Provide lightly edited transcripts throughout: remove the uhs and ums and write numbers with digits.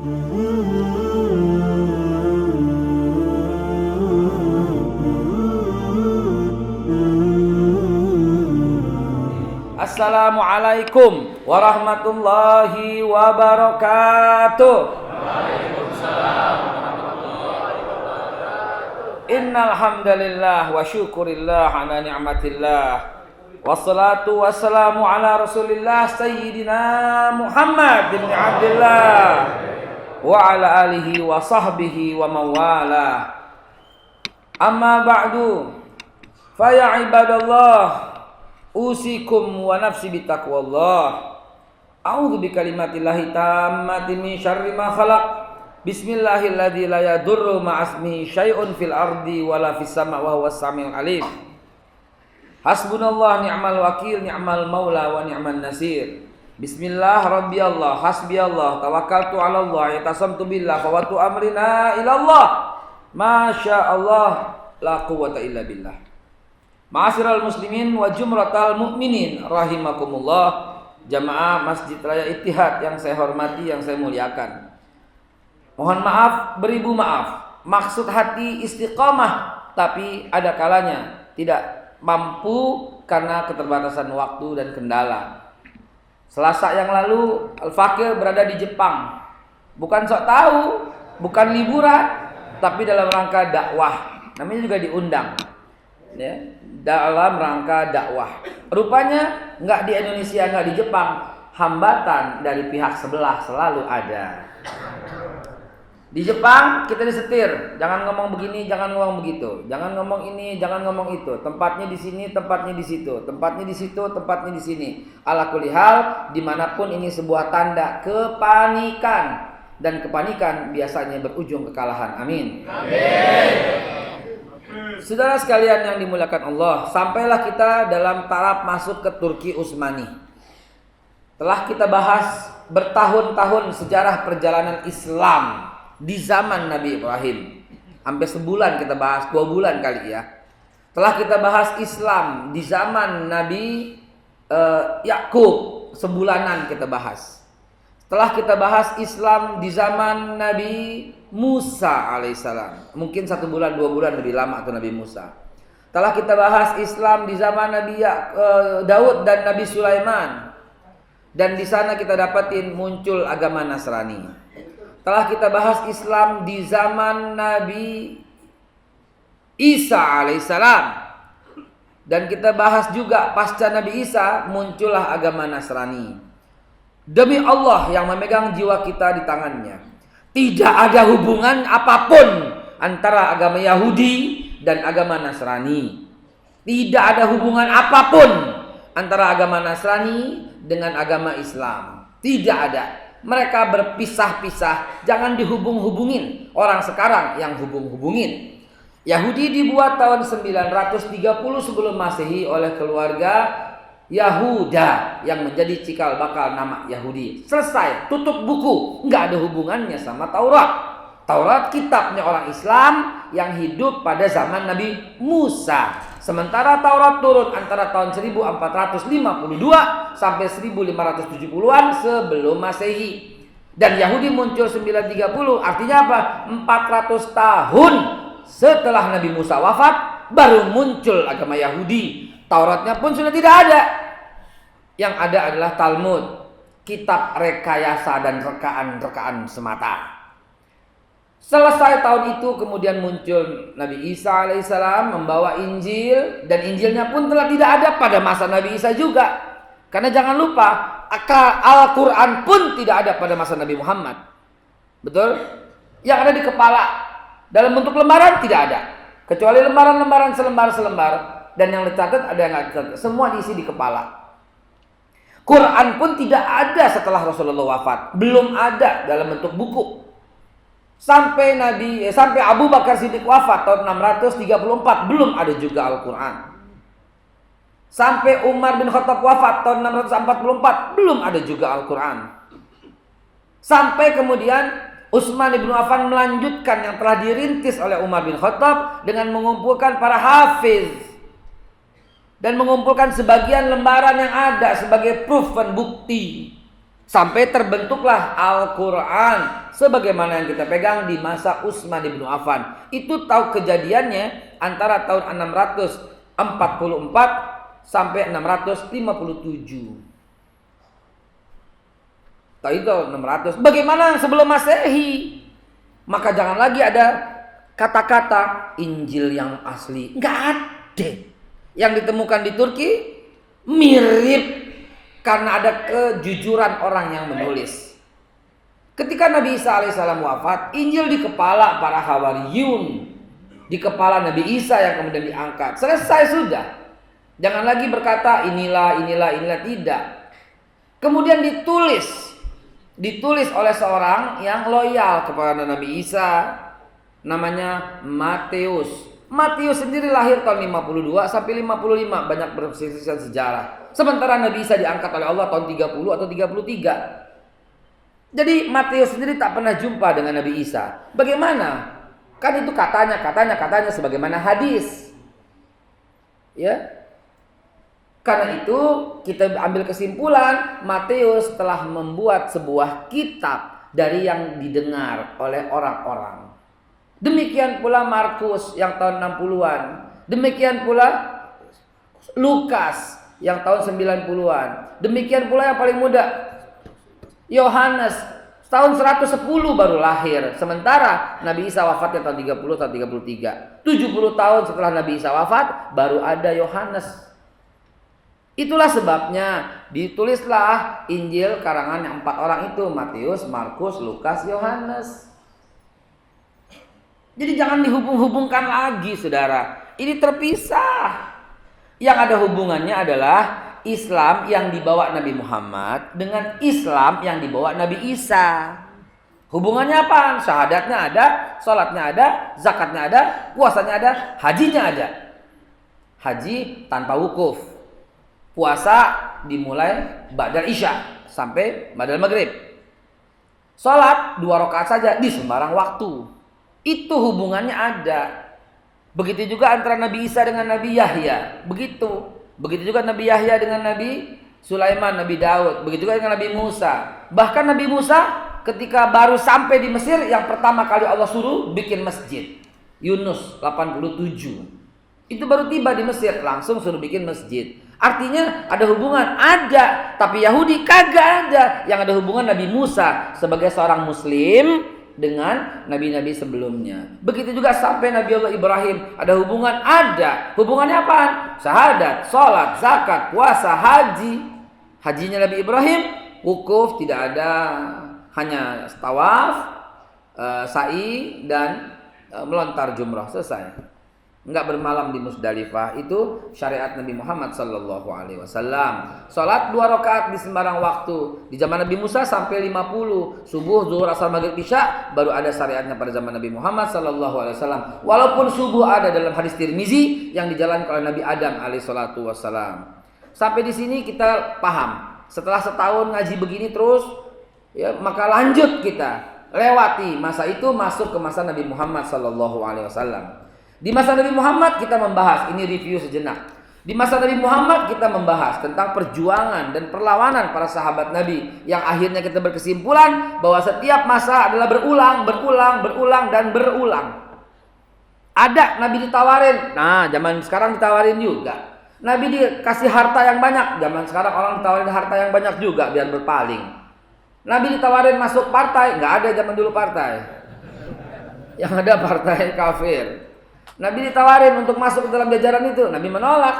Assalamualaikum warahmatullahi wabarakatuh. Waalaikumsalam warahmatullahi wabarakatuh. Innal hamdalillah wa syukurillah ala ni'matillah. Wassalatu wassalamu ala Rasulillah sayyidina Muhammad bin Abdullah wa ala alihi wa sahbihi wa mawala. Amma ba'du. Fa ya ibadallah, usikum wa nafsi bitaqwallah. A'udzu bikalimatillahi tammati min syarri ma khalaq. Bismillahilladzi la yadurru ma'asmihi syai'un fil ardi wala fis sama' wa huwas samiul alim. Hasbunallah ni'mal wakil, ni'mal maula wa ni'man nasir. Bismillah rabbiyallah, hasbiyallah, tawakkaltu 'ala Allah, yatasamtu billah, fawatu amrina ila Allah. Masyaallah, la quwwata illa billah. Ma'asyiral muslimin wa jumratal mu'minin rahimakumullah. Jamaah Masjid Raya Ittihad yang saya hormati, yang saya muliakan. Mohon maaf, beribu maaf. Maksud hati istiqamah, tapi ada kalanya tidak mampu karena keterbatasan waktu dan kendala. Selasa yang lalu Al-Fakir berada di Jepang. Bukan sok tahu, bukan liburan, tapi dalam rangka dakwah. Namanya juga diundang. Ya, dalam rangka dakwah. Rupanya nggak di Indonesia, nggak di Jepang, hambatan dari pihak sebelah selalu ada. Di Jepang kita disetir, jangan ngomong begini, jangan ngomong begitu, jangan ngomong ini, jangan ngomong itu. Tempatnya di sini, tempatnya di situ, tempatnya di situ, tempatnya di sini. Ala kulli hal, dimanapun ini sebuah tanda kepanikan, dan kepanikan biasanya berujung kekalahan. Amin. Amin. Saudara sekalian yang dimuliakan Allah, sampailah kita dalam taraf masuk ke Turki Utsmani. Telah kita bahas bertahun-tahun sejarah perjalanan Islam di zaman Nabi Ibrahim. Hampir sebulan kita bahas, 2 bulan kali ya. Telah kita bahas Islam di zaman Nabi Yakub, sebulanan kita bahas. Telah kita bahas Islam di zaman Nabi Musa alaihissalam. Mungkin 1 bulan, 2 bulan lebih lama atau Nabi Musa. Telah kita bahas Islam di zaman Nabi Daud dan Nabi Sulaiman. Dan di sana kita dapatin muncul agama Nasrani. Telah kita bahas Islam di zaman Nabi Isa alaihissalam. Dan kita bahas juga pasca Nabi Isa muncullah agama Nasrani. Demi Allah yang memegang jiwa kita di tangannya, tidak ada hubungan apapun antara agama Yahudi dan agama Nasrani. Tidak ada hubungan apapun antara agama Nasrani dengan agama Islam. Tidak ada. Mereka berpisah-pisah, jangan dihubung-hubungin. Orang sekarang yang hubung-hubungin. Yahudi dibuat tahun 930 sebelum Masehi oleh keluarga Yahuda yang menjadi cikal bakal nama Yahudi. Selesai, tutup buku. Nggak ada hubungannya sama Taurat. Taurat kitabnya orang Islam yang hidup pada zaman Nabi Musa. Sementara Taurat turun antara tahun 1452 sampai 1570-an sebelum Masehi. Dan Yahudi muncul 930, artinya apa? 400 tahun setelah Nabi Musa wafat baru muncul agama Yahudi. Tauratnya pun sudah tidak ada. Yang ada adalah Talmud, kitab rekayasa dan rekaan-rekaan semata. Selesai tahun itu kemudian muncul Nabi Isa alaihissalam membawa Injil, dan Injilnya pun telah tidak ada pada masa Nabi Isa juga. Karena jangan lupa, Al-Quran pun tidak ada pada masa Nabi Muhammad. Betul? Yang ada di kepala dalam bentuk lembaran tidak ada, kecuali lembaran-lembaran selembar-selembar, dan yang dicatat ada yang nggak dicatat. Semua diisi di kepala. Quran pun tidak ada setelah Rasulullah wafat, belum ada dalam bentuk buku. Sampai Abu Bakar Siddiq wafat tahun 634 belum ada juga Al-Quran. Sampai Umar bin Khattab wafat tahun 644 belum ada juga Al-Quran. Sampai kemudian Utsman bin Affan melanjutkan yang telah dirintis oleh Umar bin Khattab dengan mengumpulkan para hafiz dan mengumpulkan sebagian lembaran yang ada sebagai proof dan bukti. Sampai terbentuklah Al-Quran sebagaimana yang kita pegang di masa Utsman bin Affan. Itu tahu kejadiannya antara tahun 644 sampai 657. Tahu itu 600. Bagaimana sebelum Masehi? Maka jangan lagi ada kata-kata Injil yang asli. Nggak ada. Yang ditemukan di Turki mirip karena ada kejujuran orang yang menulis. Ketika Nabi Isa alaihissalam wafat, Injil di kepala para Hawariyun, di kepala Nabi Isa yang kemudian diangkat. Selesai sudah. Jangan lagi berkata inilah tidak. Kemudian ditulis oleh seorang yang loyal kepada Nabi Isa, namanya Matius. Matius sendiri lahir tahun 52 sampai 55, banyak bersisisan sejarah. Sementara Nabi Isa diangkat oleh Allah tahun 30 atau 33. Jadi Matius sendiri tak pernah jumpa dengan Nabi Isa. Bagaimana? Kan itu katanya sebagaimana hadis. Ya. Karena itu kita ambil kesimpulan Matius telah membuat sebuah kitab dari yang didengar oleh orang-orang. Demikian pula Markus yang tahun 60-an. Demikian pula Lukas yang tahun 90-an. Demikian pula yang paling muda Yohanes tahun 110 baru lahir. Sementara Nabi Isa wafatnya tahun 30 atau 33. 70 tahun setelah Nabi Isa wafat baru ada Yohanes. Itulah sebabnya ditulislah Injil karangan yang 4 orang itu, Matius, Markus, Lukas, Yohanes. Jadi jangan dihubung-hubungkan lagi, saudara. Ini terpisah. Yang ada hubungannya adalah Islam yang dibawa Nabi Muhammad dengan Islam yang dibawa Nabi Isa. Hubungannya apa? Syahadatnya ada, sholatnya ada, zakatnya ada, puasanya ada, hajinya ada. Haji tanpa wukuf. Puasa dimulai ba'dal isya sampai ba'dal maghrib. Sholat 2 rakaat saja di sembarang waktu. Itu hubungannya ada. Begitu juga antara Nabi Isa dengan Nabi Yahya. Begitu juga Nabi Yahya dengan Nabi Sulaiman, Nabi Daud. Begitu juga dengan Nabi Musa. Bahkan Nabi Musa ketika baru sampai di Mesir, yang pertama kali Allah suruh bikin masjid. Yunus 87. Itu baru tiba di Mesir, langsung suruh bikin masjid. Artinya ada hubungan, ada. Tapi Yahudi kagak ada. Yang ada hubungan Nabi Musa sebagai seorang muslim dengan nabi-nabi sebelumnya. Begitu juga sampai Nabi Allah Ibrahim, ada hubungan, ada. Hubungannya apa? Syahadat, sholat, zakat, puasa, haji. Hajinya Nabi Ibrahim wukuf tidak ada, hanya tawaf, sa'i dan melontar jumrah, selesai. Enggak bermalam di Musdalifah. Itu syariat Nabi Muhammad sallallahu alaihi wasallam. Salat 2 rakaat di sembarang waktu. Di zaman Nabi Musa sampai 50. Subuh, zuhur, asar, maghrib, isya baru ada syariatnya pada zaman Nabi Muhammad sallallahu alaihi wasallam. Walaupun subuh ada dalam hadis Tirmizi yang dijalankan oleh Nabi Adam alaihi salatu wasallam. Sampai di sini kita paham. Setelah setahun ngaji begini terus, ya, maka lanjut kita lewati masa itu, masuk ke masa Nabi Muhammad sallallahu alaihi wasallam. Di masa Nabi Muhammad kita membahas, ini review sejenak. Di masa Nabi Muhammad kita membahas tentang perjuangan dan perlawanan para sahabat Nabi, yang akhirnya kita berkesimpulan bahwa setiap masa adalah berulang. Ada Nabi ditawarin, nah zaman sekarang ditawarin juga. Nabi dikasih harta yang banyak, zaman sekarang orang ditawarin harta yang banyak juga biar berpaling. Nabi ditawarin masuk partai, nggak ada zaman dulu partai. Yang ada partai kafir. Nabi ditawarin untuk masuk ke dalam jajaran itu, Nabi menolak.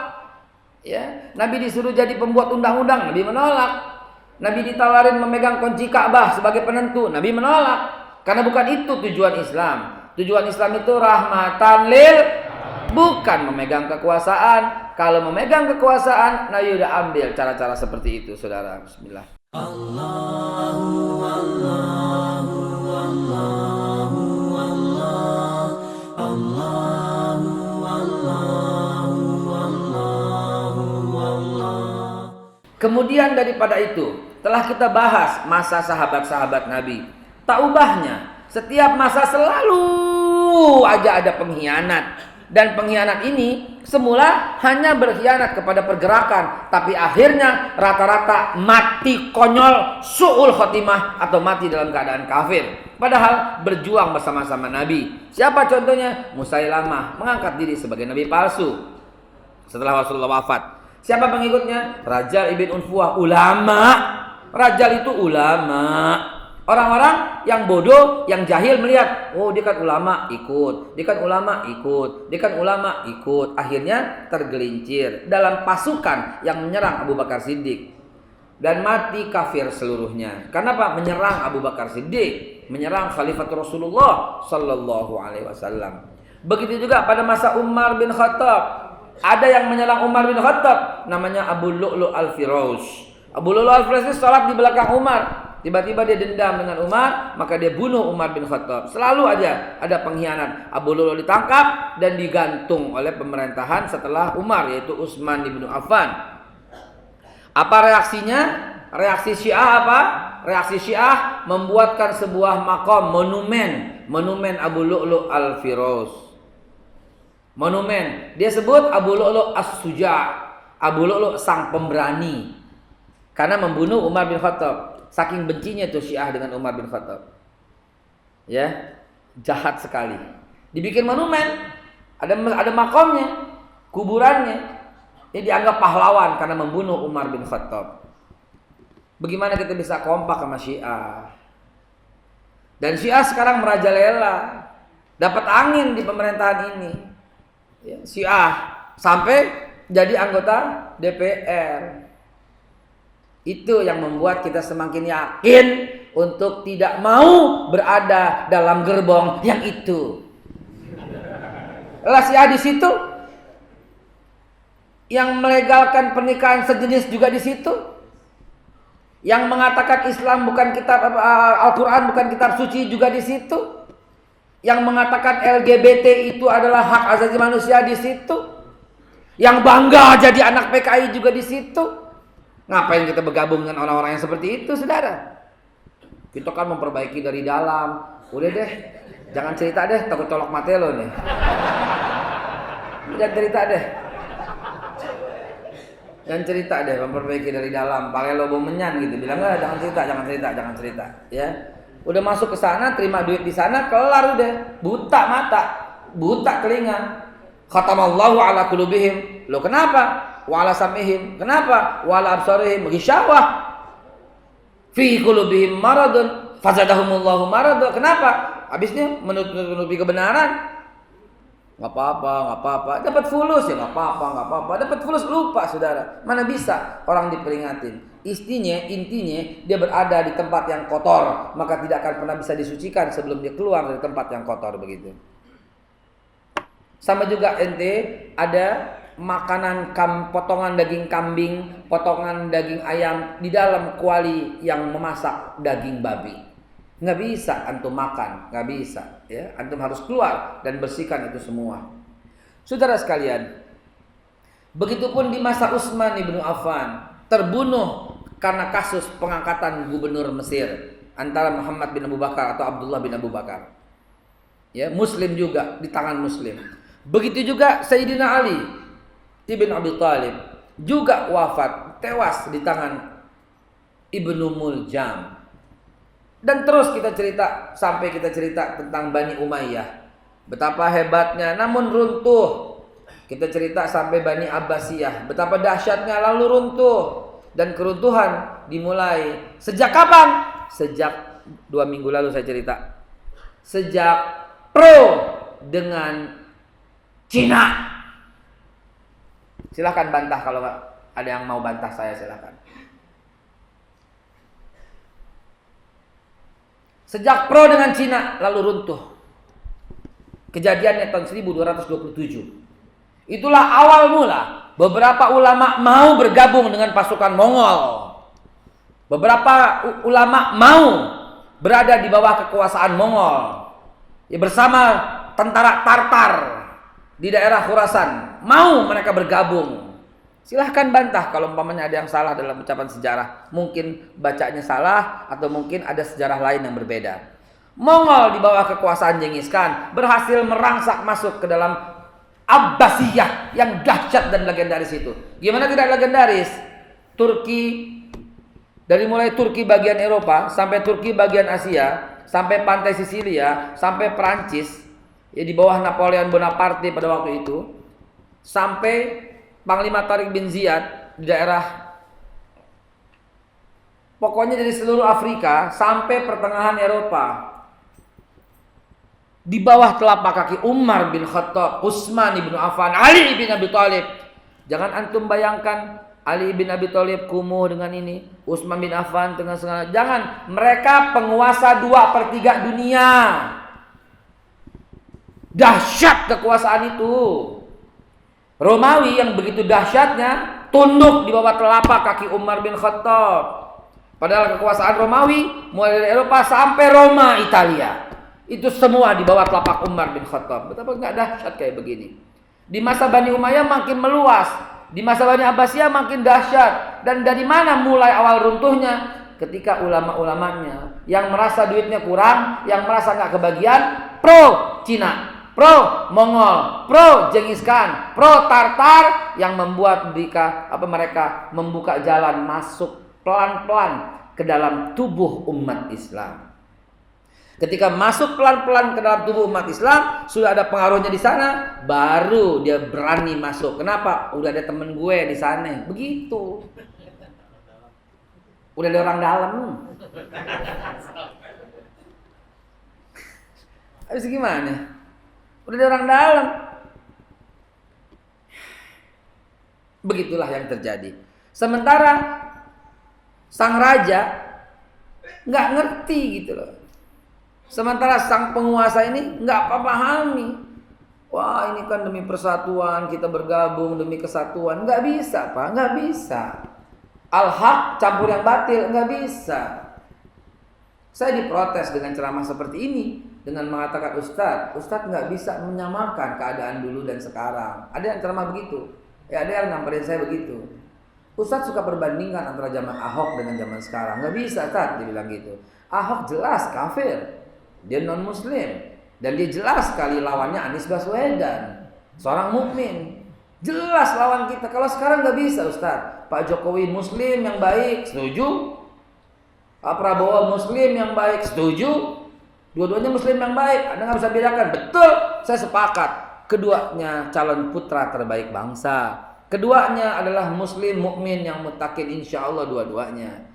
Ya, Nabi disuruh jadi pembuat undang-undang, Nabi menolak. Nabi ditawarin memegang kunci Ka'bah sebagai penentu, Nabi menolak. Karena bukan itu tujuan Islam. Tujuan Islam itu rahmatan lil, bukan memegang kekuasaan. Kalau memegang kekuasaan, Nabi udah ambil cara-cara seperti itu, saudara. Bismillah. Allahu Allahu Allahu Allah Allah. Kemudian daripada itu, telah kita bahas masa sahabat-sahabat Nabi. Tak ubahnya, setiap masa selalu aja ada pengkhianat. Dan pengkhianat ini semula hanya berkhianat kepada pergerakan, tapi akhirnya rata-rata mati konyol, su'ul khotimah, atau mati dalam keadaan kafir. Padahal berjuang bersama-sama Nabi. Siapa contohnya? Musailamah mengangkat diri sebagai Nabi palsu setelah Rasulullah wafat. Siapa pengikutnya? Rajal ibn Unfuah, ulama. Rajal itu ulama. Orang-orang yang bodoh, yang jahil melihat, oh dia kan ulama, ikut. Dia kan ulama, ikut. Dia kan ulama, ikut. Akhirnya tergelincir dalam pasukan yang menyerang Abu Bakar Siddiq. Dan mati kafir seluruhnya. Kenapa? Menyerang Abu Bakar Siddiq. Menyerang Khalifatul Rasulullah Sallallahu Alaihi Wasallam. Begitu juga pada masa Umar bin Khattab. Ada yang menyerang Umar bin Khattab. Namanya Abu Lu'lu' al-Firaus. Abu Lu'lu' al-Firaus itu sholat di belakang Umar. Tiba-tiba dia dendam dengan Umar, maka dia bunuh Umar bin Khattab. Selalu aja ada pengkhianat. Abu Lu'lu' ditangkap dan digantung oleh pemerintahan setelah Umar, yaitu Utsman bin Affan. Apa reaksinya? Reaksi Syiah apa? Reaksi Syiah membuatkan sebuah makom, monumen Abu Lu'lu' al-Firaus. Monumen. Dia sebut Abu Lu'lu' as-Suja'. Abu Lu'lu' sang pemberani. Karena membunuh Umar bin Khattab. Saking bencinya itu Syiah dengan Umar bin Khattab. Ya, jahat sekali. Dibikin monumen, ada makomnya, kuburannya. Dia dianggap pahlawan karena membunuh Umar bin Khattab. Bagaimana kita bisa kompak sama Syiah? Dan Syiah sekarang merajalela, dapat angin di pemerintahan ini. Ya, Syiah sampai jadi anggota DPR. Itu yang membuat kita semakin yakin untuk tidak mau berada dalam gerbong yang itu. Lah Syiah di situ, yang melegalkan pernikahan sejenis juga di situ, yang mengatakan Islam bukan kitab Al-Quran bukan kitab suci juga di situ, yang mengatakan LGBT itu adalah hak asasi manusia di situ, yang bangga jadi anak PKI juga di situ. Ngapain kita bergabung dengan orang-orang yang seperti itu, saudara? Kita kan memperbaiki dari dalam. Udah deh, jangan cerita deh, takut colok mata lo nih. Jangan cerita deh. Jangan cerita deh, memperbaiki dari dalam. Pakai lo bau menyan gitu. Bilang enggak, jangan cerita. Ya. Udah masuk ke sana, terima duit di sana, kelar udah. Buta mata, buta telinga. Khatamallahu ala qulubihim. Lo kenapa? Wa ala sam'ihim. Kenapa? Wa ala absarihim ghisyawah. Fi qulubihim maradun fazadahumullahu marad. Kenapa? Habisnya menutupi kebenaran. Enggak apa-apa. Dapat fulus ya enggak apa-apa. Dapat fulus lupa, saudara. Mana bisa orang diperingatin. Intinya dia berada di tempat yang kotor, maka tidak akan pernah bisa disucikan sebelum dia keluar dari tempat yang kotor begitu. Sama juga ente ada makanan potongan daging kambing, potongan daging ayam di dalam kuali yang memasak daging babi. Nggak bisa antum makan, nggak bisa. Ya, antum harus keluar dan bersihkan itu semua. Saudara sekalian, begitupun di masa Utsman bin Affan terbunuh karena kasus pengangkatan gubernur Mesir antara Muhammad bin Abu Bakar atau Abdullah bin Abu Bakar. Ya, Muslim juga di tangan Muslim. Begitu juga Sayyidina Ali bin Abi Thalib juga wafat, tewas di tangan Ibnu Muljam. Dan terus kita cerita sampai kita cerita tentang Bani Umayyah, betapa hebatnya namun runtuh. Kita cerita sampai Bani Abbasiyah, betapa dahsyatnya lalu runtuh. Dan keruntuhan dimulai sejak kapan? Sejak 2 minggu lalu saya cerita. Sejak pro dengan Cina. Silahkan bantah kalau ada yang mau bantah saya, silahkan. Sejak pro dengan Cina lalu runtuh. Kejadiannya tahun 1227. Itulah awal mula beberapa ulama mau bergabung dengan pasukan Mongol. Beberapa ulama mau berada di bawah kekuasaan Mongol. Ya, bersama tentara Tartar di daerah Khurasan. Mau mereka bergabung. Silahkan bantah kalau umpamanya ada yang salah dalam ucapan sejarah. Mungkin bacanya salah atau mungkin ada sejarah lain yang berbeda. Mongol di bawah kekuasaan Genghis Khan berhasil merangsak masuk ke dalam Abbasiyah yang dahsyat dan legendaris itu. Gimana tidak legendaris? Turki, dari mulai Turki bagian Eropa sampai Turki bagian Asia, sampai pantai Sisilia, sampai Perancis, ya di bawah Napoleon Bonaparte pada waktu itu, sampai Panglima Tariq bin Ziyad di daerah, pokoknya dari seluruh Afrika sampai pertengahan Eropa. Di bawah telapak kaki Umar bin Khattab, Utsman bin Affan, Ali bin Abi Thalib. Jangan antum bayangkan Ali bin Abi Thalib kumuh dengan ini, Utsman bin Affan dengan segala. Jangan, mereka penguasa 2/3 dunia. Dahsyat kekuasaan itu. Romawi yang begitu dahsyatnya tunduk di bawah telapak kaki Umar bin Khattab. Padahal kekuasaan Romawi mulai dari Eropa sampai Roma, Italia, itu semua di bawah telapak Umar bin Khattab. Betapa nggak dahsyat kayak begini. Di masa Bani Umayyah makin meluas, di masa Bani Abbasiyah makin dahsyat. Dan dari mana mulai awal runtuhnya? Ketika ulama-ulamanya yang merasa duitnya kurang, yang merasa nggak kebagian, pro Cina, pro Mongol, pro Genghis Khan, pro Tartar, yang membuat mereka membuka jalan masuk pelan-pelan ke dalam tubuh umat Islam. Ketika masuk pelan-pelan ke dalam tubuh umat Islam, sudah ada pengaruhnya di sana, baru dia berani masuk. Kenapa? Udah ada temen gue di sana. Begitu. Udah ada orang dalam. Habis gimana? Udah ada orang dalam. Begitulah yang terjadi. Sementara sang raja nggak ngerti gitu loh. Sementara sang penguasa ini nggak pahami. Wah, ini kan demi persatuan kita bergabung, demi kesatuan. Nggak bisa, Pak, nggak bisa. Al-haq campur yang batil, nggak bisa. Saya diprotes dengan ceramah seperti ini, dengan mengatakan Ustadz nggak bisa menyamakan keadaan dulu dan sekarang. Ada yang ceramah begitu, ya ada yang nyamperin saya begitu. Ustadz suka perbandingan antara zaman Ahok dengan zaman sekarang. Nggak bisa, Ustadz, dia bilang gitu. Ahok jelas kafir. Dia non muslim dan dia jelas sekali lawannya Anies Baswedan, seorang mukmin. Jelas lawan kita. Kalau sekarang nggak bisa, Ustaz. Pak Jokowi muslim yang baik, setuju. Pak Prabowo muslim yang baik, setuju. Dua-duanya muslim yang baik. Anda nggak bisa bedakan. Betul, saya sepakat. Keduanya calon putra terbaik bangsa. Keduanya adalah muslim mukmin yang muttaqin, insya Allah dua-duanya.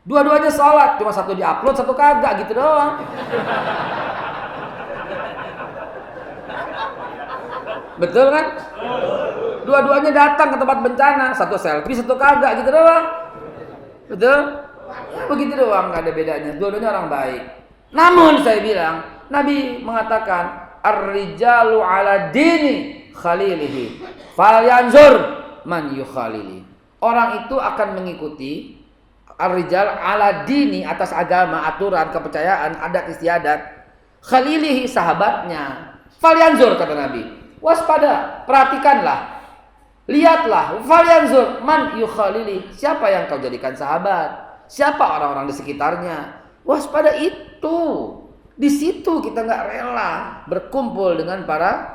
Dua-duanya sholat, cuma satu diupload, satu kagak gitu doang. Betul kan? Dua-duanya datang ke tempat bencana, satu selfie, satu kagak gitu doang. Betul? Ya, begitu doang, gak ada bedanya. Dua-duanya orang baik. Namun saya bilang, Nabi mengatakan, ar-rijalu ala dini khalilihi, falyanzur man yukhalili. Orang itu akan mengikuti ar-rijal ala dini, atas agama, aturan, kepercayaan, adat istiadat, khalilihi, sahabatnya. Falyanzur, kata Nabi, waspada, perhatikanlah, lihatlah, falyanzur man yukhalili, siapa yang kau jadikan sahabat, siapa orang-orang di sekitarnya. Waspada itu. Di situ kita nggak rela berkumpul dengan para,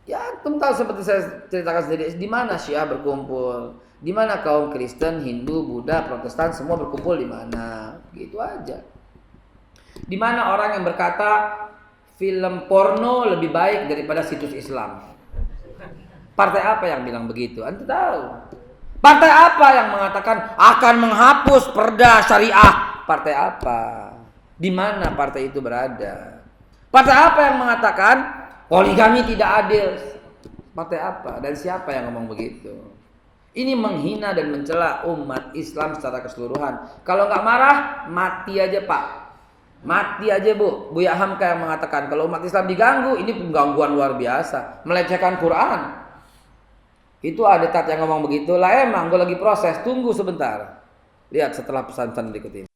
ya tahu seperti saya ceritakan sendiri, di mana Syiah berkumpul, di mana kaum Kristen, Hindu, Buddha, Protestan semua berkumpul di mana? Gitu aja. Di mana orang yang berkata film porno lebih baik daripada situs Islam? Partai apa yang bilang begitu? Anda tahu? Partai apa yang mengatakan akan menghapus perda syariah? Partai apa? Di mana partai itu berada? Partai apa yang mengatakan poligami tidak adil? Partai apa? Dan siapa yang ngomong begitu? Ini menghina dan mencela umat Islam secara keseluruhan. Kalau nggak marah, mati aja, Pak. Mati aja, Bu. Buya Hamka yang mengatakan kalau umat Islam diganggu, ini penggangguan luar biasa, melecehkan Quran. Itu ada tat yang ngomong begitu. Lah emang gue lagi proses, tunggu sebentar. Lihat setelah pesan-pesan berikut ini.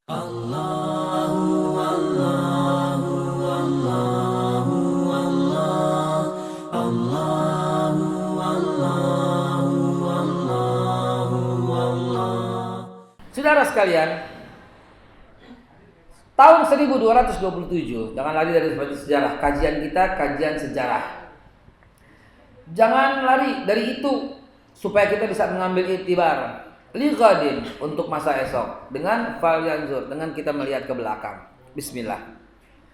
Saudara sekalian, tahun 1227, jangan lari dari sejarah. Kajian kita kajian sejarah. Jangan lari dari itu supaya kita bisa mengambil iktibar liqadin untuk masa esok dengan falyanzur, dengan kita melihat ke belakang. Bismillah.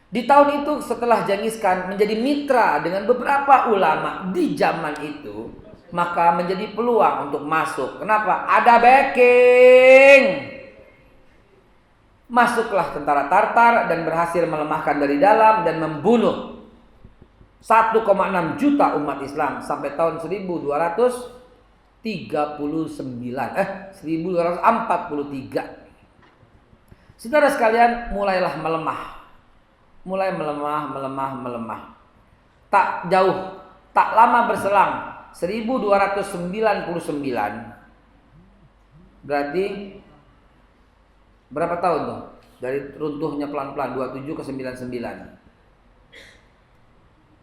Di tahun itu setelah Genghis Khan menjadi mitra dengan beberapa ulama di zaman itu, maka menjadi peluang untuk masuk. Kenapa? Ada backing. Masuklah tentara Tartar dan berhasil melemahkan dari dalam dan membunuh 1,6 juta umat Islam sampai tahun 1243. Saudara sekalian, mulailah melemah. Mulai melemah. Tak jauh, tak lama berselang 1299. Berarti berapa tahun tuh? Dari runtuhnya pelan-pelan 27 ke 99.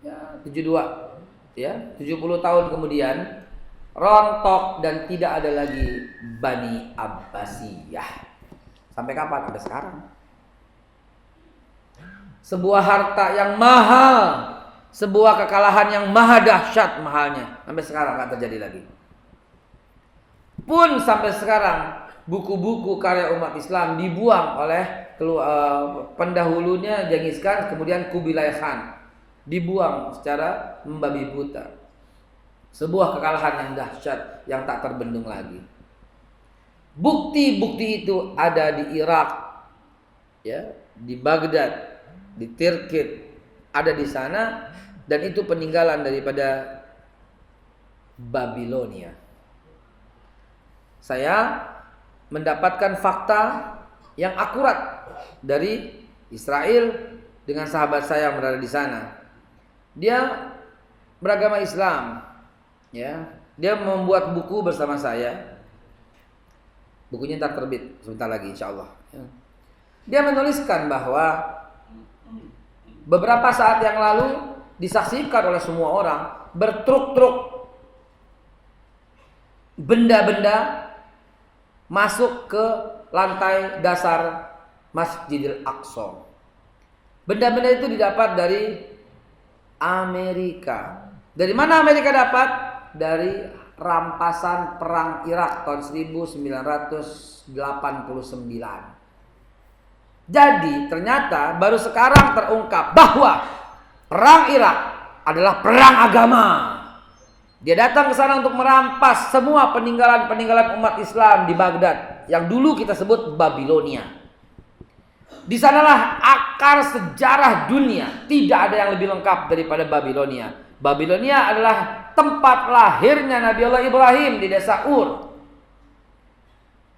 Ya, 72. Ya, 70 tahun kemudian rontok dan tidak ada lagi Bani Abbasiyah. Sampai kapan? Sampai sekarang. Sebuah harta yang mahal, sebuah kekalahan yang maha dahsyat mahalnya, sampai sekarang nggak terjadi lagi. Pun sampai sekarang buku-buku karya umat Islam dibuang oleh pendahulunya Genghis Khan, kemudian Kubilai Khan, dibuang secara membabi buta. Sebuah kekalahan yang dahsyat yang tak terbendung lagi. Bukti-bukti itu ada di Irak, ya, di Baghdad, di Tirkit, ada di sana, dan itu peninggalan daripada Babilonia. Saya mendapatkan fakta yang akurat dari Israel dengan sahabat saya yang berada di sana. Dia beragama Islam, ya. Dia membuat buku bersama saya. Bukunya ntar terbit sebentar lagi, insya Allah. Dia menuliskan bahwa beberapa saat yang lalu disaksikan oleh semua orang bertruk-truk benda-benda masuk ke lantai dasar Masjidil Aqsa. Benda-benda itu didapat dari Amerika. Dari mana Amerika dapat? Dari rampasan perang Irak tahun 1989. Jadi ternyata baru sekarang terungkap bahwa perang Irak adalah perang agama. Dia datang ke sana untuk merampas semua peninggalan-peninggalan umat Islam di Baghdad yang dulu kita sebut Babilonia. Di sanalah akar sejarah dunia. Tidak ada yang lebih lengkap daripada Babilonia. Babilonia adalah tempat lahirnya Nabi Allah Ibrahim di desa Ur.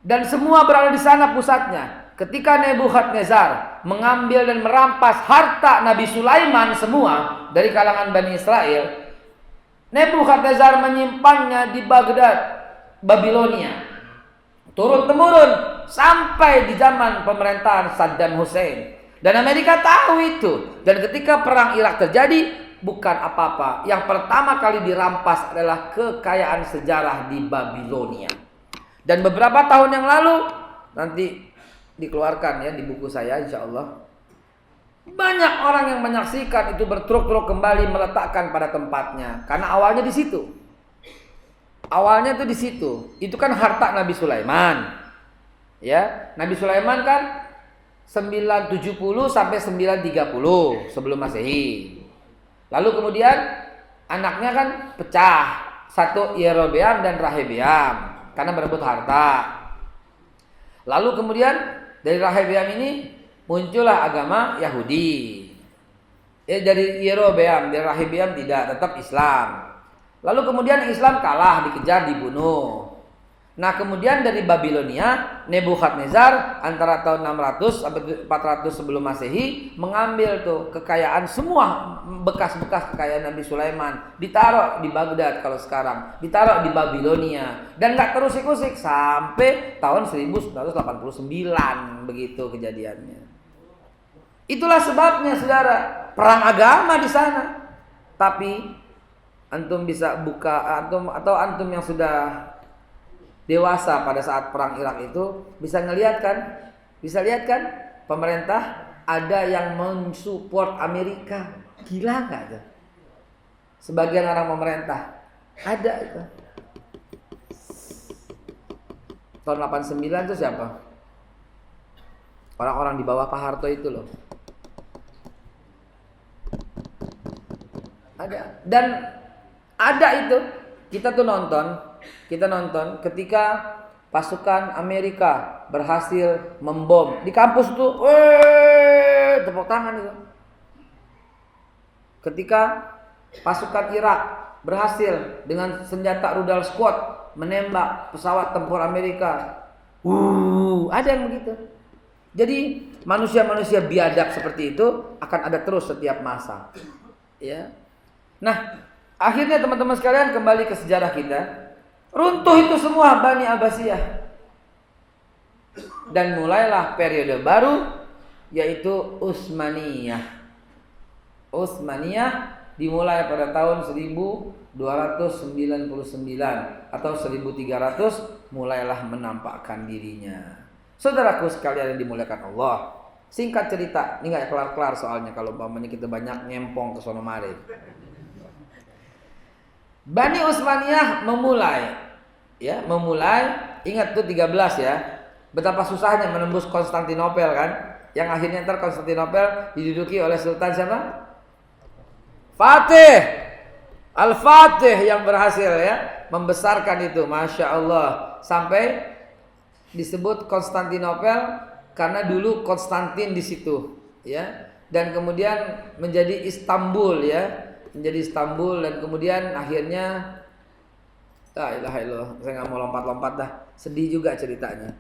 Dan semua berada di sana pusatnya. Ketika Nebukadnezar mengambil dan merampas harta Nabi Sulaiman semua dari kalangan Bani Israel, Nebukadnezar menyimpannya di Baghdad, Babilonia. Turun-temurun sampai di zaman pemerintahan Saddam Hussein. Dan Amerika tahu itu. Dan ketika perang Irak terjadi, bukan apa-apa. Yang pertama kali dirampas adalah kekayaan sejarah di Babilonia. Dan beberapa tahun yang lalu, nanti dikeluarkan ya di buku saya insya Allah. Banyak orang yang menyaksikan itu bertruk-truk kembali meletakkan pada tempatnya. Karena awalnya di situ. Awalnya itu di situ. Itu kan harta Nabi Sulaiman. Ya, Nabi Sulaiman kan 970 sampai 930 sebelum Masehi. Lalu kemudian anaknya kan pecah. Satu Yerobeam dan Rehabeam karena berebut harta. Lalu kemudian dari Rehabeam ini muncullah agama Yahudi. Dari Yerobeam, dari Rehabeam tidak, tetap Islam. Lalu kemudian Islam kalah, dikejar, dibunuh. Nah kemudian dari Babilonia, Nebukadnezar antara tahun 600 sampai 400 sebelum Masehi mengambil tuh kekayaan semua bekas-bekas kekayaan Nabi Sulaiman, ditaruh di Baghdad kalau sekarang, ditaruh di Babilonia dan nggak terusik-usik sampai tahun 1989 begitu kejadiannya. Itulah sebabnya saudara, perang agama di sana. Tapi antum bisa buka antum yang sudah dewasa pada saat perang Irak itu bisa ngelihat kan? Bisa lihat kan? Pemerintah ada yang mensupport Amerika. Gila enggak tuh? Sebagian orang pemerintah Ada itu. Tahun 89 itu siapa? Orang-orang di bawah Pak Harto itu loh. Ada. Dan ada itu. Kita nonton ketika pasukan Amerika berhasil membom di kampus tuh. Tepuk tangan itu. Ketika pasukan Irak berhasil dengan senjata rudal squad menembak pesawat tempur Amerika. Ada yang begitu. Jadi manusia-manusia biadab seperti itu akan ada terus setiap masa. Ya. Nah, akhirnya teman-teman sekalian kembali ke sejarah kita. Runtuh itu semua Bani Abbasiyah. Dan mulailah periode baru yaitu Utsmaniyah. Utsmaniyah dimulai pada tahun 1299 atau 1300 mulailah menampakkan dirinya. Saudaraku sekalian yang dimuliakan Allah, singkat cerita, ini nggak kelar-kelar soalnya kalau umpamanya kita banyak nyempong ke sono mari. Bani Utsmaniyah memulai, ingat tuh 13 ya, betapa susahnya menembus Konstantinopel kan, yang akhirnya ntar Konstantinopel diduduki oleh Sultan siapa? Fatih, Al-Fatih yang berhasil ya membesarkan itu, masya Allah, sampai disebut Konstantinopel karena dulu Konstantin di situ, ya, dan kemudian menjadi Istanbul ya, menjadi Istanbul dan kemudian akhirnya, la ilaha illallah, saya nggak mau lompat-lompat dah, sedih juga ceritanya,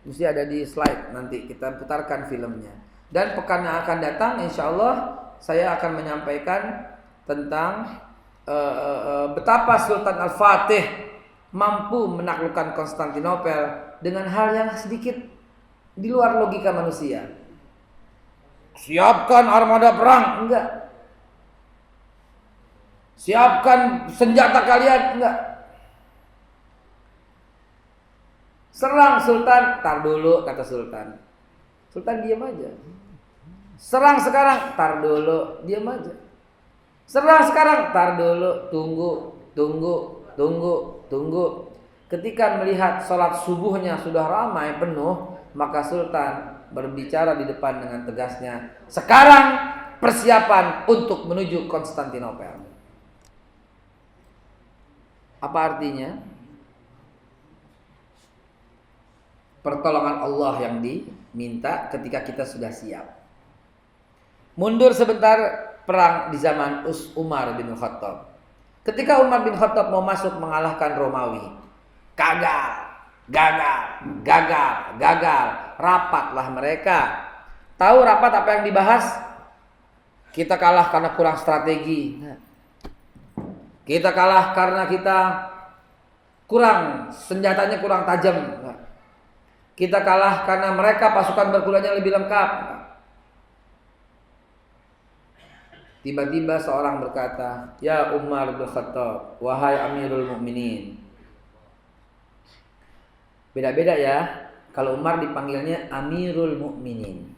mesti ada di slide nanti kita putarkan filmnya. Dan pekan yang akan datang, insya Allah saya akan menyampaikan tentang betapa Sultan Al-Fatih mampu menaklukkan Konstantinopel dengan hal yang sedikit di luar logika manusia. Siapkan armada perang, enggak. Siapkan senjata kalian, enggak. Serang Sultan, tar dulu kata Sultan. Sultan diam aja. Serang sekarang, tar dulu, diam aja. Serang sekarang, tar dulu, tunggu. Ketika melihat sholat subuhnya sudah ramai penuh, maka Sultan berbicara di depan dengan tegasnya, sekarang persiapan untuk menuju Konstantinopel. Apa artinya? Pertolongan Allah yang diminta ketika kita sudah siap. Mundur sebentar, perang di zaman Umar bin Khattab. Ketika Umar bin Khattab mau masuk mengalahkan Romawi, gagal. Rapatlah mereka. Tahu rapat apa yang dibahas? Kita kalah karena kurang strategi. Kita kalah karena kita senjatanya kurang tajam. Kita kalah karena mereka pasukan berkudanya lebih lengkap. Tiba-tiba seorang berkata, "Ya Umar bin Khattab, wahai Amirul Mukminin." Beda-beda ya. Kalau Umar dipanggilnya Amirul Mukminin.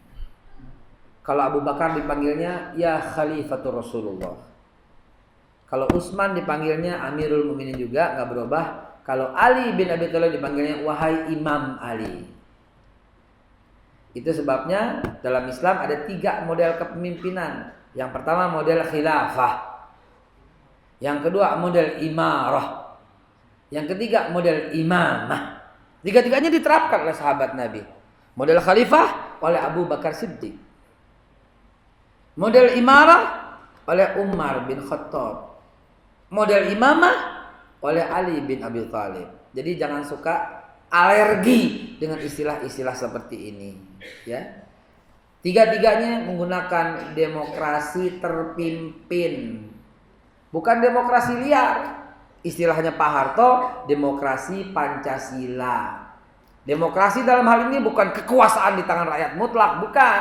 Kalau Abu Bakar dipanggilnya ya Khalifatul Rasulullah. Kalau Utsman dipanggilnya Amirul Mukminin juga, nggak berubah. Kalau Ali bin Abi Thalib dipanggilnya wahai Imam Ali. Itu sebabnya dalam Islam ada 3 model kepemimpinan. Yang pertama model khilafah. Yang kedua model imarah. Yang ketiga model imamah. Tiga-tiganya diterapkan oleh sahabat Nabi. Model khalifah oleh Abu Bakar Siddiq. Model imarah oleh Umar bin Khattab. Model imamah oleh Ali bin Abi Thalib. Jadi jangan suka alergi dengan istilah-istilah seperti ini, ya. Tiga-tiganya menggunakan demokrasi terpimpin. Bukan demokrasi liar. Istilahnya Pak Harto, demokrasi Pancasila. Demokrasi dalam hal ini bukan kekuasaan di tangan rakyat mutlak, bukan.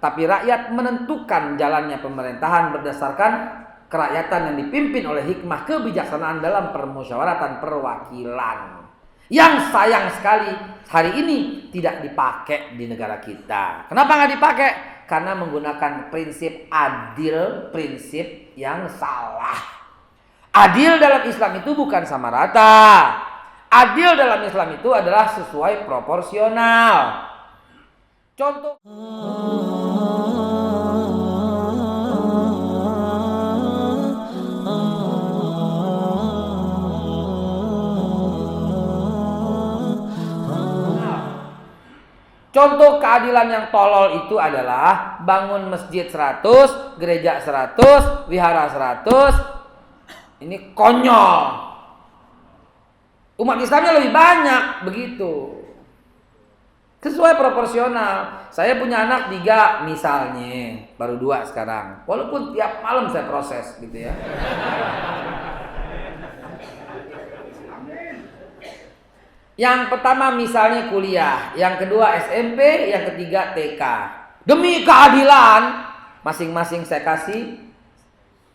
Tapi rakyat menentukan jalannya pemerintahan berdasarkan kerakyatan yang dipimpin oleh hikmah kebijaksanaan dalam permusyawaratan perwakilan. Yang sayang sekali hari ini tidak dipakai di negara kita. Kenapa nggak dipakai? Karena menggunakan prinsip adil, prinsip yang salah. Adil dalam Islam itu bukan sama rata. Adil dalam Islam itu adalah sesuai proporsional. Contoh. Contoh keadilan yang tolol itu adalah bangun masjid 100, gereja 100, wihara 100. Ini konyol. Umat Islamnya lebih banyak, begitu. Sesuai proporsional. Saya punya anak 3 misalnya, baru 2 sekarang. Walaupun tiap malam saya proses gitu ya. Yang pertama misalnya kuliah, yang kedua SMP, yang ketiga TK. Demi keadilan, masing-masing saya kasih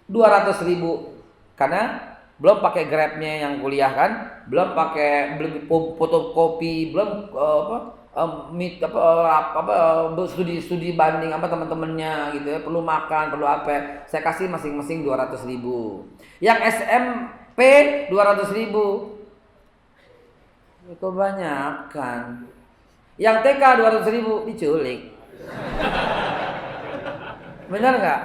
200.000. Karena belum pakai Grabnya yang kuliah kan, belum pakai beli fotokopi, belum studi banding apa teman-temannya gitu ya, perlu makan, perlu apa. Saya kasih masing-masing 200.000. Yang SMP 200.000. Kebanyakan. Yang TK 200.000 diculik. Benar nggak?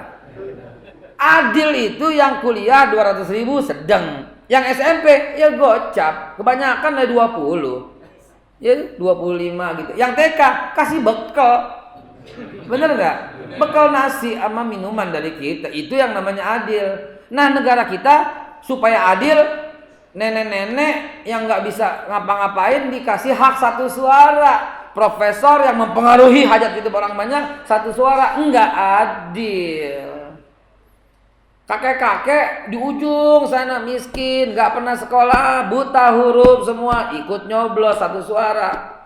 Adil itu yang kuliah 200.000 sedang. Yang SMP ya gocap. Kebanyakan dari 20. Ya 25 gitu. Yang TK kasih bekal. Benar nggak? Bekal nasi sama minuman dari kita. Itu yang namanya adil. Nah, negara kita supaya adil, nenek-nenek yang nggak bisa ngapa-ngapain dikasih hak 1 suara. Profesor yang mempengaruhi hajat hidup orang banyak 1 suara. Enggak adil. Kakek-kakek di ujung sana miskin, nggak pernah sekolah, buta huruf semua, ikut nyoblos 1 suara.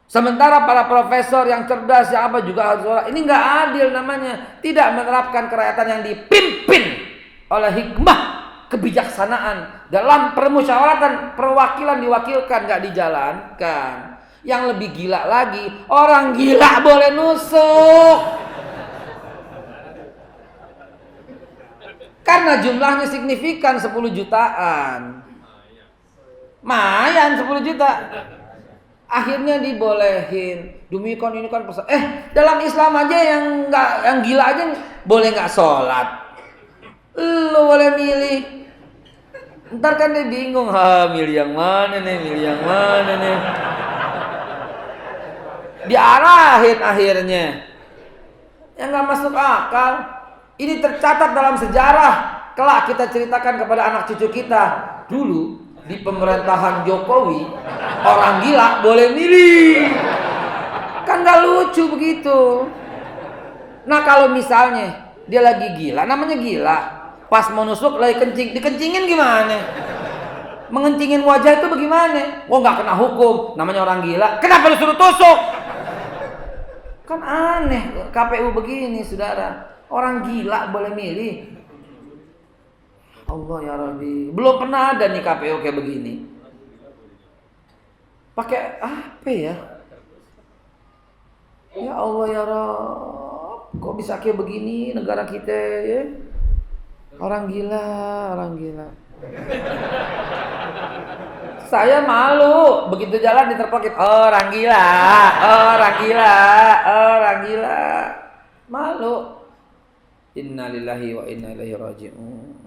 Sementara para profesor yang cerdas yang apa juga 1 suara. Ini nggak adil namanya. Tidak menerapkan kerakyatan yang dipimpin oleh hikmah kebijaksanaan dalam permusyawaratan, perwakilan diwakilkan, nggak dijalankan. Yang lebih gila lagi, orang gila boleh nusuk karena jumlahnya signifikan 10 jutaan. Mayan 10 juta. Akhirnya dibolehin. Demikian ini kan pesan. Dalam Islam aja yang gila aja boleh nggak sholat. Lu boleh milih. Ntar kan dia bingung, milih yang mana nih. Diarahin akhirnya. Yang nggak masuk akal. Ini tercatat dalam sejarah. Kelak kita ceritakan kepada anak cucu kita. Dulu di pemerintahan Jokowi, orang gila boleh milih. Kan gak lucu begitu. Nah kalau misalnya dia lagi gila, namanya gila, pas mau nusuk lagi kencing, dikencingin gimana? Mengencingin wajah itu bagaimana? Gak kena hukum, namanya orang gila. Kenapa lu suruh tusuk? Kan aneh KPU begini, saudara. Orang gila boleh milih. Allah ya Rabbi. Belum pernah ada nih KPU kayak begini. Pakai apa ya? Ya Allah ya Rabb. Kok bisa kayak begini negara kita ya? Orang gila. Saya malu begitu jalan diterpakit. Orang gila. Malu. Innalillahi wa inna ilaihi raji'un.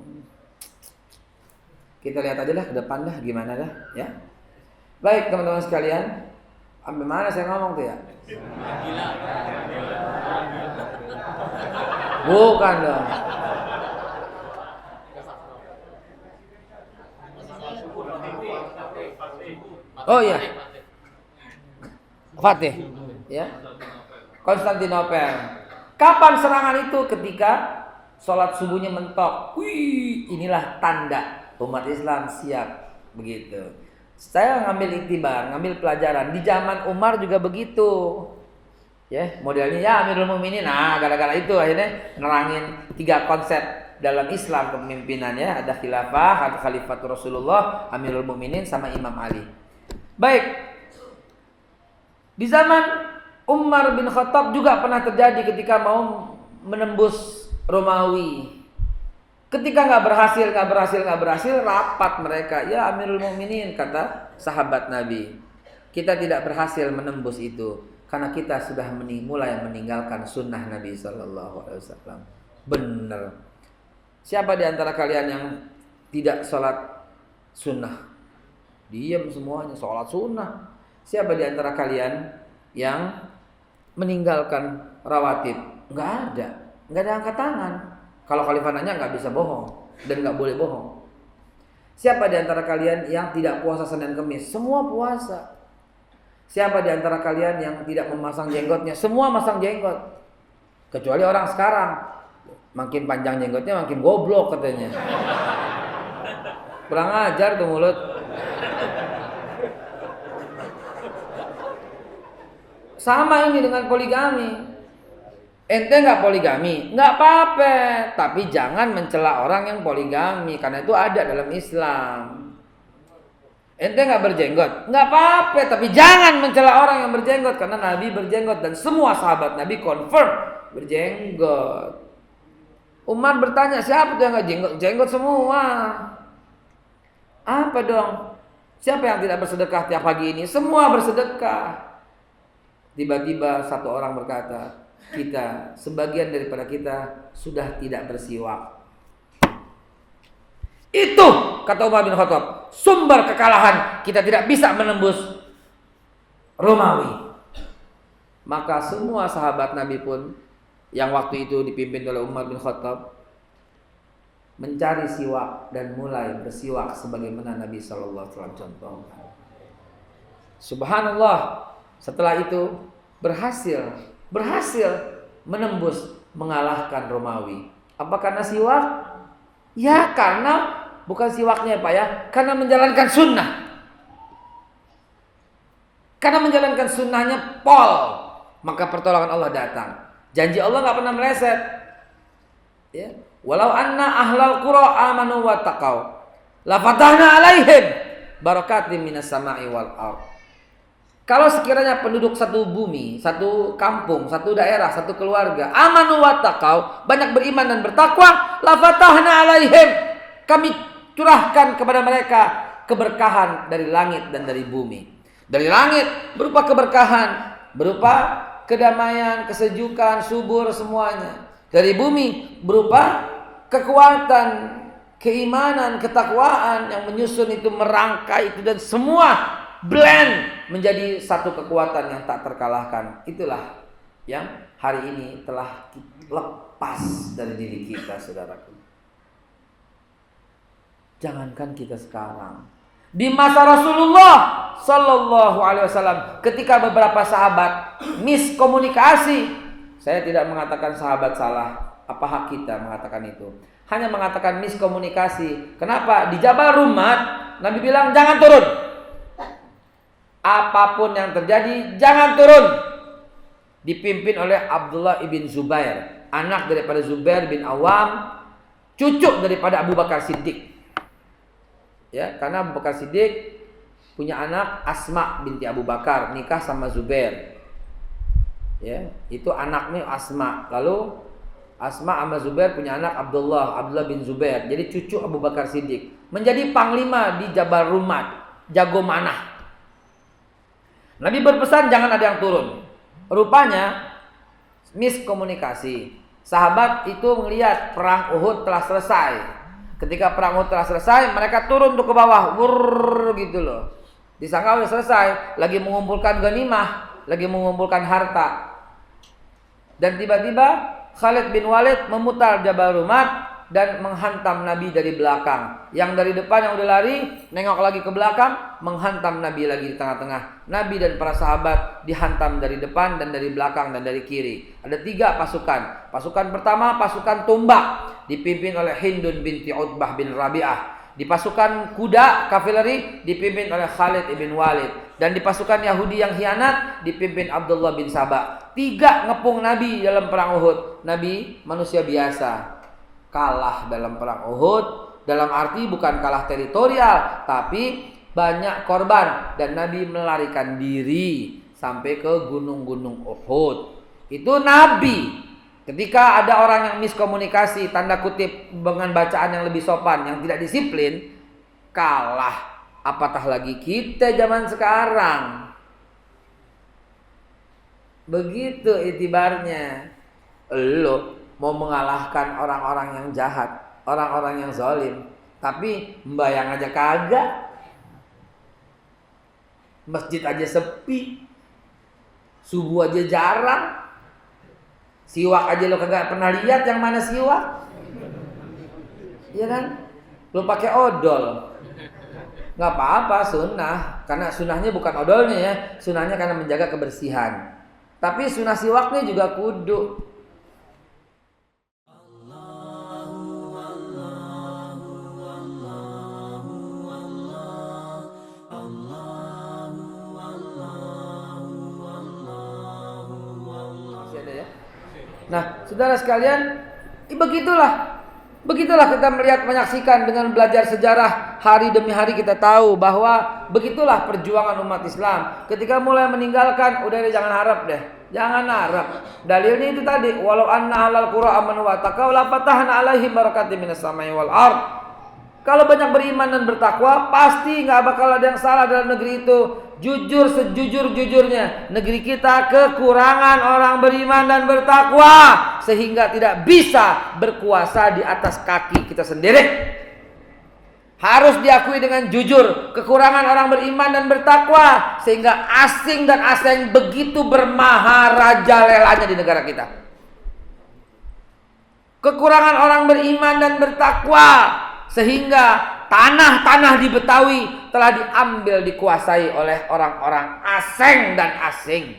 Kita lihat aja lah ke depan dah gimana dah ya. Baik teman-teman sekalian, sampai mana saya ngomong tuh ya? Bukan dong. Oh iya. Fatih ya. Konstantinopel. Kapan serangan itu? Ketika sholat subuhnya mentok. Wih, inilah tanda umat Islam siap. Begitu. Saya ngambil iktibar, ngambil pelajaran. Di zaman Umar juga begitu. Ya, modelnya ya Amirul Mukminin. Nah, gara-gara itu akhirnya nerangin 3 konsep dalam Islam kepemimpinannya. Ada khilafah, ada khalifatul Rasulullah, Amirul Mukminin sama Imam Ali. Baik. Di zaman Umar bin Khattab juga pernah terjadi ketika mau menembus Romawi. Ketika nggak berhasil, rapat mereka. Ya Amirul Mukminin, kata sahabat Nabi, kita tidak berhasil menembus itu karena kita sudah mulai meninggalkan sunnah Nabi Sallallahu Alaihi Wasallam. Bener. Siapa di antara kalian yang tidak sholat sunnah? Diam semuanya, sholat sunnah. Siapa di antara kalian yang meninggalkan rawatib? Nggak ada angkat tangan. Kalau khalifah nanya nggak bisa bohong dan nggak boleh bohong. Siapa di antara kalian yang tidak puasa Senin Kemis? Semua puasa. Siapa di antara kalian yang tidak memasang jenggotnya? Semua masang jenggot. Kecuali orang sekarang, makin panjang jenggotnya makin goblok katanya. Kurang ajar tuh mulut. Sama ini dengan poligami. Ente nggak poligami, nggak apa-apa, tapi jangan mencela orang yang poligami karena itu ada dalam Islam. Ente nggak berjenggot, nggak apa-apa, tapi jangan mencela orang yang berjenggot karena Nabi berjenggot dan semua sahabat Nabi confirm berjenggot. Umar bertanya, siapa tuh yang nggak jenggot? Jenggot semua. Apa dong? Siapa yang tidak bersedekah tiap pagi ini? Semua bersedekah. Tiba-tiba satu orang berkata, sebagian daripada kita sudah tidak bersiwak. Itu kata Umar bin Khattab, sumber kekalahan kita tidak bisa menembus Romawi. Maka semua sahabat Nabi pun yang waktu itu dipimpin oleh Umar bin Khattab mencari siwak dan mulai bersiwak sebagaimana Nabi sallallahu alaihi wasallam contohkan. Subhanallah, setelah itu berhasil menembus, mengalahkan Romawi. Apa karena siwak? Ya karena bukan siwaknya Pak ya, karena menjalankan sunnah. Karena menjalankan sunnahnya pol, maka pertolongan Allah datang. Janji Allah nggak pernah meleset. Ya, walau anna ahlal qura amanu wa taqau, la fatahna alaihim barakatim minas sama'i wal ardh. Kalau sekiranya penduduk satu bumi, satu kampung, satu daerah, satu keluarga, amanu wa taqau, banyak beriman dan bertakwa, la fatahna alaihim, kami curahkan kepada mereka keberkahan dari langit dan dari bumi. Dari langit berupa keberkahan, berupa kedamaian, kesejukan, subur semuanya. Dari bumi berupa kekuatan, keimanan, ketakwaan yang menyusun itu, merangkai itu dan semua blend menjadi satu kekuatan yang tak terkalahkan. Itulah yang hari ini telah lepas dari diri kita, saudaraku. Jangankan kita sekarang, di masa Rasulullah Sallallahu Alaihi Wasallam, ketika beberapa sahabat miskomunikasi, saya tidak mengatakan sahabat salah, apa hak kita mengatakan itu? Hanya mengatakan miskomunikasi. Kenapa? Di Jabal Rumat, Nabi bilang jangan turun. Apapun yang terjadi, jangan turun. Dipimpin oleh Abdullah ibn Zubair, anak daripada Zubair bin Awam, cucu daripada Abu Bakar Siddiq. Ya, karena Abu Bakar Siddiq punya anak Asma binti Abu Bakar, nikah sama Zubair. Ya, itu anaknya Asma. Lalu Asma sama Zubair punya anak Abdullah bin Zubair. Jadi cucu Abu Bakar Siddiq. Menjadi panglima di Jabal Rumat, jago manah. Nabi berpesan jangan ada yang turun. Rupanya miskomunikasi. Sahabat itu melihat perang Uhud telah selesai. Ketika perang Uhud telah selesai, mereka turun ke bawah, wurr gitu loh. Disangka udah selesai, lagi mengumpulkan ghanimah, lagi mengumpulkan harta. Dan tiba-tiba Khalid bin Walid memutar Jabal Rumat dan menghantam Nabi dari belakang. Yang dari depan yang udah lari, nengok lagi ke belakang, menghantam Nabi lagi di tengah-tengah. Nabi dan para sahabat dihantam dari depan dan dari belakang dan dari kiri. Ada 3 pasukan. Pasukan pertama pasukan tombak, dipimpin oleh Hindun binti Utbah bin Rabi'ah. Di pasukan kuda, kavaleri, dipimpin oleh Khalid ibn Walid. Dan di pasukan Yahudi yang hianat, dipimpin Abdullah bin Sabah. 3 ngepung Nabi dalam perang Uhud. Nabi manusia biasa, kalah dalam perang Uhud. Dalam arti bukan kalah teritorial, tapi banyak korban. Dan Nabi melarikan diri sampai ke gunung-gunung Uhud. Itu Nabi. Ketika ada orang yang miskomunikasi, tanda kutip, dengan bacaan yang lebih sopan, yang tidak disiplin, kalah. Apatah lagi kita zaman sekarang. Begitu itibarnya. Lo mau mengalahkan orang-orang yang jahat, orang-orang yang zalim, tapi membayang aja kagak. Masjid aja sepi, subuh aja jarang, siwak aja lo kagak pernah lihat yang mana siwak, iya kan? Lo pakai odol, nggak apa-apa, sunnah, karena sunnahnya bukan odolnya ya, sunnahnya karena menjaga kebersihan. Tapi sunnah siwaknya juga kudu. Nah, saudara sekalian, begitulah kita melihat, menyaksikan dengan belajar sejarah hari demi hari kita tahu bahwa begitulah perjuangan umat Islam. Ketika mulai meninggalkan, udah deh, jangan harap deh, jangan harap. Dalilnya itu tadi, walau anna ahlal qura amanu wa taqaw la fatahna alaihim barakatim minas samai wal ard. Kalau banyak beriman dan bertakwa, pasti nggak bakal ada yang salah dalam negeri itu. Jujur sejujur-jujurnya, negeri kita kekurangan orang beriman dan bertakwa, sehingga tidak bisa berkuasa di atas kaki kita sendiri. Harus diakui dengan jujur, kekurangan orang beriman dan bertakwa, sehingga asing dan asing begitu bermaharajalelanya di negara kita. Kekurangan orang beriman dan bertakwa, sehingga tanah-tanah di Betawi telah diambil, dikuasai oleh orang-orang asing dan asing.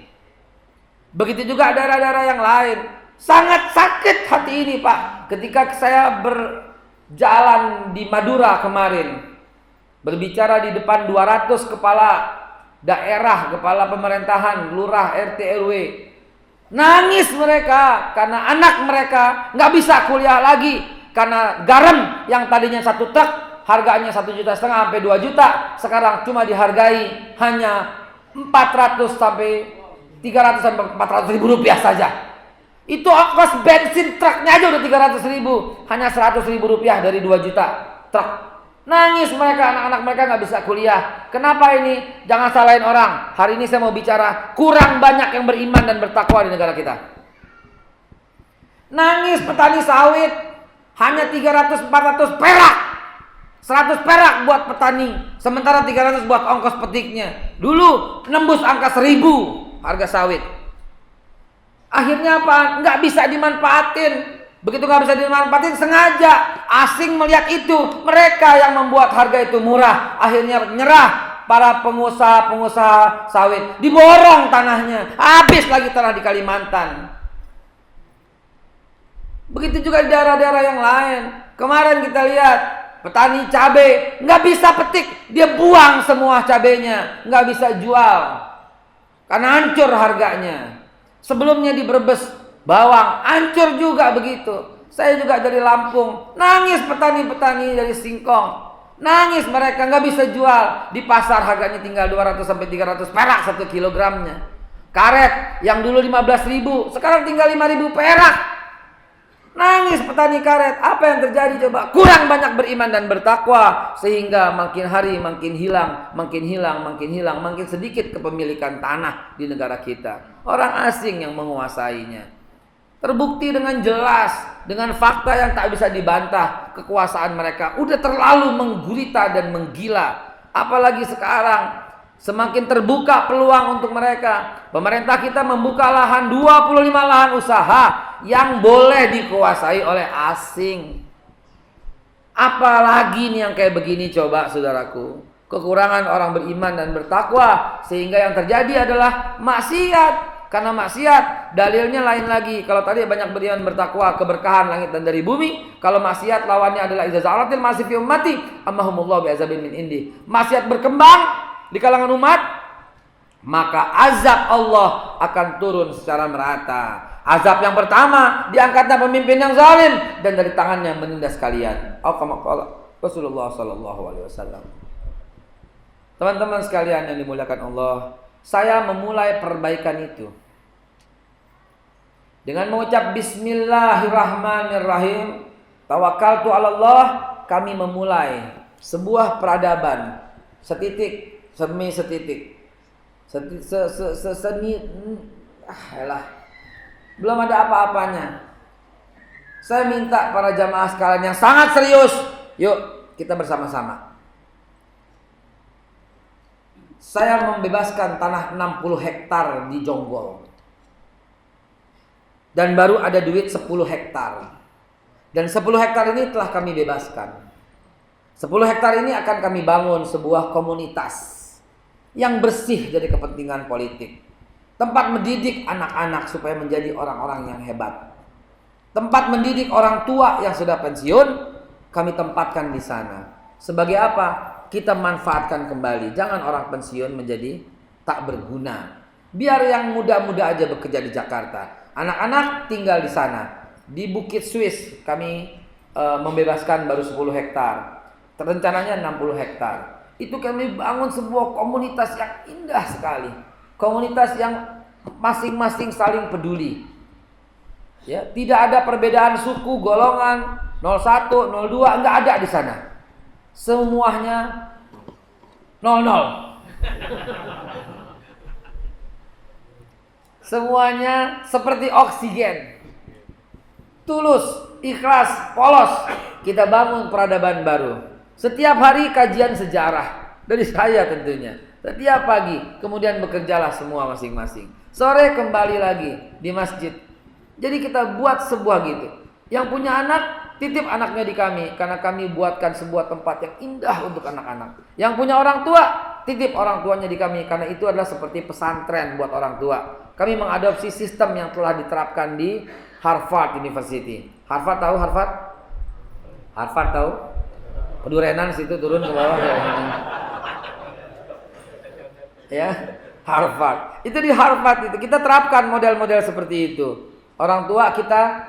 Begitu juga daerah-daerah yang lain. Sangat sakit hati ini, Pak, ketika saya berjalan di Madura kemarin, berbicara di depan 200 kepala daerah, kepala pemerintahan, lurah, RT, RW. Nangis mereka karena anak mereka nggak bisa kuliah lagi. Karena garam yang tadinya 1 truk harganya 1,5 juta sampai 2 juta, sekarang cuma dihargai hanya 400 sampai 300 sampai 400 ribu rupiah saja. Itu ongkos bensin truknya aja udah 300 ribu, hanya 100 ribu rupiah dari 2 juta truk. Nangis mereka, anak-anak mereka nggak bisa kuliah. Kenapa ini? Jangan salahin orang. Hari ini saya mau bicara kurang banyak yang beriman dan bertakwa di negara kita. Nangis petani sawit, hanya 300-400 perak, 100 perak buat petani, sementara 300 buat ongkos petiknya. Dulu nembus angka 1.000 harga sawit. Akhirnya apa? Nggak bisa dimanfaatin. Begitu nggak bisa dimanfaatin, sengaja asing melihat itu, mereka yang membuat harga itu murah. Akhirnya nyerah para pengusaha sawit, diborong tanahnya, habis lagi tanah di Kalimantan. Begitu juga di daerah-daerah yang lain. Kemarin kita lihat petani cabai nggak bisa petik, dia buang semua cabainya, nggak bisa jual karena hancur harganya. Sebelumnya di Brebes bawang hancur juga begitu. Saya juga dari Lampung, nangis petani-petani dari singkong, nangis mereka nggak bisa jual di pasar, harganya tinggal 200 sampai 300 perak 1 kilogramnya. Karet yang dulu 15.000 sekarang tinggal 5.000 perak. Nangis petani karet. Apa yang terjadi coba? Kurang banyak beriman dan bertakwa, sehingga makin hari makin hilang, makin sedikit kepemilikan tanah di negara kita. Orang asing yang menguasainya. Terbukti dengan jelas, dengan fakta yang tak bisa dibantah, kekuasaan mereka udah terlalu menggurita dan menggila. Apalagi sekarang semakin terbuka peluang untuk mereka. Pemerintah kita membuka lahan 25 lahan usaha yang boleh dikuasai oleh asing. Apalagi nih yang kayak begini coba saudaraku. Kekurangan orang beriman dan bertakwa, sehingga yang terjadi adalah maksiat. Karena maksiat dalilnya lain lagi. Kalau tadi banyak beriman bertakwa, keberkahan langit dan dari bumi. Kalau maksiat lawannya adalah iza za'alatil masih fi ummati ammahumullahu bi'azabin min indi. Maksiat berkembang di kalangan umat, maka azab Allah akan turun secara merata. Azab yang pertama, diangkatnya pemimpin yang zalim dan dari tangannya menindas kalian. Rasulullah sallallahu alaihi wasallam. Teman-teman sekalian yang dimuliakan Allah, saya memulai perbaikan itu Dengan mengucap Bismillahirrahmanirrahim, tawakkaltu 'ala Allah, kami memulai sebuah peradaban setitik demi setitik. Belum ada apa-apanya. Saya minta para jamaah sekalian yang sangat serius, yuk kita bersama-sama. Saya membebaskan tanah 60 hektar di Jonggol. Dan baru ada duit 10 hektar. Dan 10 hektar ini telah kami bebaskan. 10 hektar ini akan kami bangun sebuah komunitas yang bersih dari kepentingan politik. Tempat mendidik anak-anak supaya menjadi orang-orang yang hebat. Tempat mendidik orang tua yang sudah pensiun, kami tempatkan di sana. Sebagai apa? Kita manfaatkan kembali. Jangan orang pensiun menjadi tak berguna. Biar yang muda-muda aja bekerja di Jakarta. Anak-anak tinggal di sana. Di Bukit Swiss kami membebaskan baru 10 hektar. Rencananya 60 hektar. Itu kami bangun sebuah komunitas yang indah sekali. Komunitas yang masing-masing saling peduli. Ya, tidak ada perbedaan suku, golongan, 01, 02, enggak ada di sana. Semuanya 00. Semuanya seperti oksigen. Tulus, ikhlas, polos. Kita bangun peradaban baru. Setiap hari kajian sejarah. Dari saya tentunya. Setiap pagi. Kemudian bekerjalah semua masing-masing. Sore kembali lagi di masjid. Jadi kita buat sebuah gitu. Yang punya anak, titip anaknya di kami. Karena kami buatkan sebuah tempat yang indah untuk anak-anak. Yang punya orang tua, titip orang tuanya di kami. Karena itu adalah seperti pesantren buat orang tua. Kami mengadopsi sistem yang telah diterapkan di Harvard University. Harvard tahu Harvard? Harvard tahu? Pedurenan situ turun ke bawah. Ya, Harvard. Itu di Harvard itu kita terapkan model-model seperti itu. Orang tua kita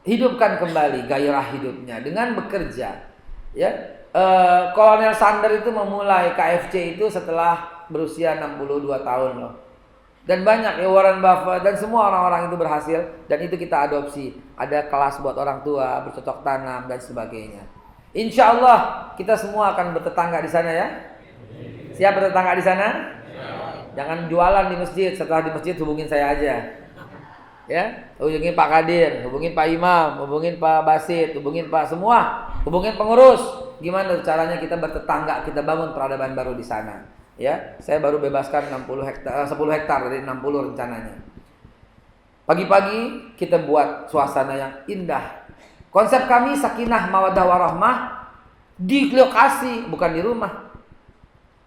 hidupkan kembali gairah hidupnya dengan bekerja. Ya, Kolonel Sanders itu memulai KFC itu setelah berusia 62 tahun loh. Dan banyak ya Warren Buffett dan semua orang-orang itu berhasil dan itu kita adopsi. Ada kelas buat orang tua, bercocok tanam dan sebagainya. Insya Allah kita semua akan bertetangga di sana ya. Siap bertetangga di sana? Jangan jualan di masjid. Setelah di masjid hubungin saya aja. Ya, hubungin Pak Kadir, hubungin Pak Imam, hubungin Pak Basit, hubungin Pak semua, hubungin pengurus. Gimana caranya kita bertetangga, kita bangun peradaban baru di sana. Ya, saya baru bebaskan 10 hektar dari 60 rencananya. Pagi-pagi kita buat suasana yang indah. Konsep kami sakinah mawaddah warahmah di lokasi, bukan di rumah.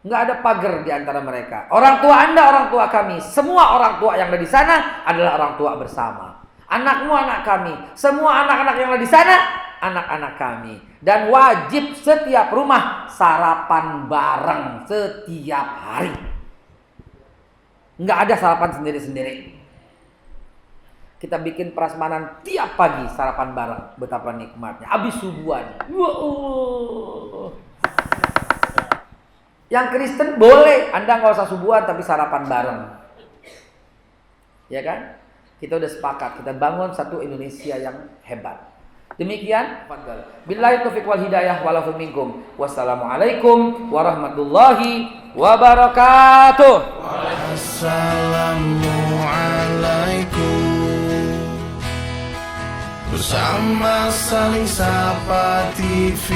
Enggak ada pagar di antara mereka. Orang tua Anda, orang tua kami, semua orang tua yang ada di sana adalah orang tua bersama. Anakmu anak kami, semua anak-anak yang ada di sana anak-anak kami. Dan wajib setiap rumah sarapan bareng setiap hari. Enggak ada sarapan sendiri-sendiri. Kita bikin prasmanan tiap pagi sarapan bareng. Betapa nikmatnya. Habis subuhan. Yang Kristen boleh. Anda nggak usah subuhan tapi sarapan bareng. Ya kan? Kita udah sepakat. Kita bangun satu Indonesia yang hebat. Demikian, billahi taufiq wal hidayah walafu minkum. Wassalamualaikum warahmatullahi wabarakatuh. Assalamualaikum. Bersama saling sapa TV.